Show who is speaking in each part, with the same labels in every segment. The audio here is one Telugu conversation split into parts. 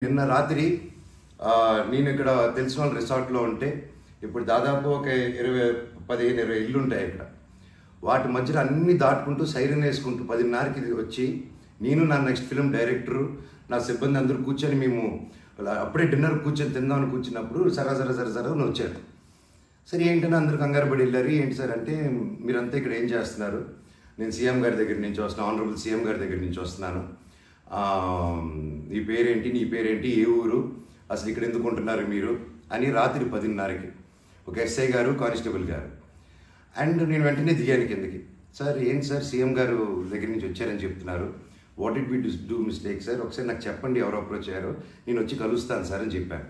Speaker 1: నిన్న రాత్రి నేను ఇక్కడ తెలిసిన వాళ్ళ రిసార్ట్లో ఉంటే ఇప్పుడు దాదాపు ఒక 15-20 ఇల్లు ఉంటాయి ఇక్కడ. వాటి మధ్యలో అన్ని దాటుకుంటూ సైరన్ వేసుకుంటూ 10:30కి వచ్చి నేను నా నెక్స్ట్ ఫిల్మ్ డైరెక్టరు నా సిబ్బంది అందరూ కూర్చొని మేము అప్పుడే డిన్నర్ కూర్చొని తిందామని కూర్చున్నప్పుడు సరా అని వచ్చారు. సరే ఏంటని అందరూ కంగారు పడి వెళ్ళారు. ఏంటి సార్ అంటే మీరంతా ఇక్కడ ఏం చేస్తున్నారు? నేను సీఎం గారి దగ్గర నుంచి వస్తున్నాను, ఆనరబుల్ సీఎం గారి దగ్గర నుంచి వస్తున్నాను. నీ పేరేంటి, ఏ ఊరు, అసలు ఇక్కడ ఎందుకు ఉంటున్నారు మీరు అని రాత్రి 10:30కి ఒక ఎస్ఐ గారు, కానిస్టేబుల్ గారు. అండ్ నేను వెంటనే దిగాను కిందకి. సార్ ఏంటి సార్ సీఎం గారు దగ్గర నుంచి వచ్చారని చెప్తున్నారు, what it we do mistake sir, ఒకసారి నాకు చెప్పండి ఎవరు అప్రోచ్ అయ్యారో, నేను వచ్చి కలుస్తాను సార్ అని చెప్పాను.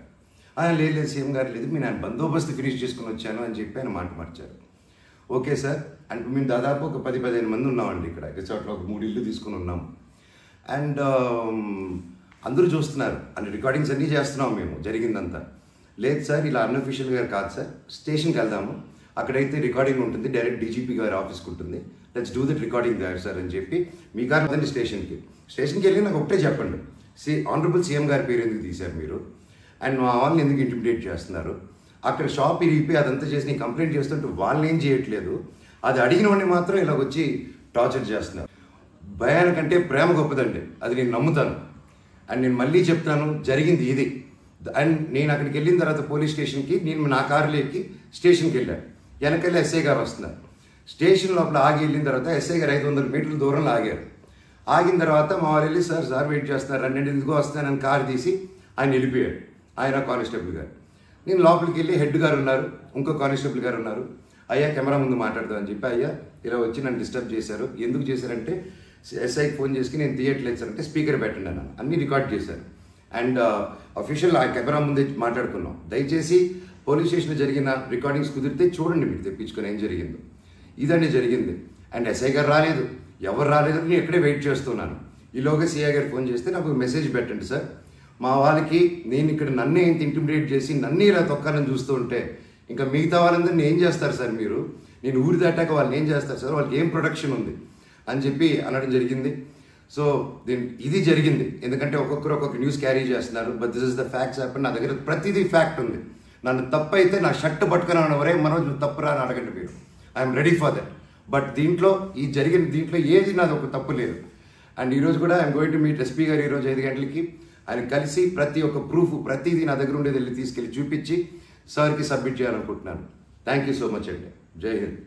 Speaker 1: లేదు సీఎం గారు లేదు, నేను బందోబస్తు ఫినిష్ చేసుకుని వచ్చాను అని చెప్పి ఆయన మాట మార్చారు. ఓకే సార్ అంటే మేము దాదాపు ఒక 10-15 మంది ఉన్నామండి ఇక్కడ రిసార్ట్లో, ఒక 3 ఇల్లు తీసుకుని ఉన్నాం. అండ్ అందరూ చూస్తున్నారు, అంటే రికార్డింగ్స్ అన్నీ చేస్తున్నాం మేము జరిగిందంతా. లేదు సార్ ఇలా అన్అఫీషియల్గా కాదు సార్, స్టేషన్కి వెళ్దాము, అక్కడైతే రికార్డింగ్ ఉంటుంది, డైరెక్ట్ డీజీపీ గారి ఆఫీస్కి ఉంటుంది, let's do that recording there sir అని చెప్పి మీ కారు వద్దండి స్టేషన్కి వెళ్ళి నాకు ఒకటే చెప్పండి, ఆనరబుల్ సీఎం గారి పేరు ఎందుకు తీశారు మీరు, అండ్ మా వాళ్ళని ఎందుకు ఇంటిమిడేట్ చేస్తున్నారు, అక్కడ షాప్ ఇరిగిపోయి అదంతా చేసి నేను కంప్లైంట్ చేస్తుంటే వాళ్ళని ఏం చేయట్లేదు, అది అడిగిన వాడిని మాత్రం ఇలా వచ్చి టార్చర్ చేస్తున్నారు. భయానికంటే ప్రేమ గొప్పదండి, అది నేను నమ్ముతాను. అండ్ నేను మళ్ళీ చెప్తాను, జరిగింది ఇది. అండ్ నేను అక్కడికి వెళ్ళిన తర్వాత పోలీస్ స్టేషన్కి నేను నా కారులో ఎక్కి స్టేషన్కి వెళ్ళాను. వెనకెళ్ళి ఎస్ఐ గారు వస్తున్నారు. స్టేషన్ లోపల ఆగి వెళ్ళిన తర్వాత ఎస్ఐ గారు 500 మీటర్ల దూరంలో ఆగారు. ఆగిన తర్వాత మా వాళ్ళు వెళ్ళి సార్ వెయిట్ చేస్తున్నారు, 2 ఎందుకో వస్తానని కారు తీసి ఆయన వెళ్ళిపోయాడు, ఆయన కానిస్టేబుల్ గారు. నేను లోపలికి వెళ్ళి హెడ్ గారు ఉన్నారు, ఇంకో కానిస్టేబుల్ గారు ఉన్నారు. అయ్యా కెమెరా ముందు మాట్లాడదామని చెప్పి, అయ్యా ఇలా వచ్చి నన్ను డిస్టర్బ్ చేశారు, ఎందుకు చేశారంటే ఎస్ఐకి ఫోన్ చేసి నేను తీయట్లేదు సార్ అంటే స్పీకర్ పెట్టండి అన్నాను, అన్నీ రికార్డ్ చేశారు. అండ్ అఫీషియల్ ఆ కెమెరా ముందే మాట్లాడుకున్నాం. దయచేసి పోలీస్ స్టేషన్లో జరిగిన రికార్డింగ్స్ కుదిరితే చూడండి, మీరు తెప్పించుకొని ఏం జరిగిందో. ఇదండి జరిగింది. అండ్ ఎస్ఐ గారు రాలేదు, ఎవరు రాలేదు, నేను ఎక్కడే వెయిట్ చేస్తున్నాను. ఈలోగా సిఐ గారు ఫోన్ చేస్తే నాకు మెసేజ్ పెట్టండి సార్, మా వాళ్ళకి నేను ఇక్కడ నన్నే ఇంత ఇంటిమిడేట్ చేసి నన్నే ఇలా తొక్కాలని చూస్తూ ఉంటే ఇంకా మిగతా వాళ్ళందరినీ ఏం చేస్తారు సార్ మీరు, నేను ఊరి దాటాక వాళ్ళని ఏం చేస్తారు సార్, వాళ్ళకి ఏం ప్రొటెక్షన్ ఉంది అని చెప్పి అనడం జరిగింది. సో ఇది జరిగింది, ఎందుకంటే ఒక్కొక్కరు ఒక్కొక్క న్యూస్ క్యారీ చేస్తున్నారు. But this is the facts happen. నా దగ్గర ప్రతిదీ ఫ్యాక్ట్ ఉంది. నన్ను తప్పు అయితే నా షర్ట్ పట్టుకుని వరే మనోజ్ నువ్వు తప్పు రా అని అడగండి మీరు, I'm ready for that. But దీంట్లో ఏది నాది ఒక తప్పు లేదు. అండ్ ఈరోజు కూడా I'm going to meet SP గారు ఈరోజు 5 గంటలకి. ఆయన కలిసి ప్రతి ఒక్క ప్రూఫ్ ప్రతిదీ నా దగ్గర ఉండేది వెళ్ళి తీసుకెళ్ళి చూపించి సార్కి సబ్మిట్ చేయాలనుకుంటున్నాను. థ్యాంక్ యూ సో మచ్ అండి. జై హింద్.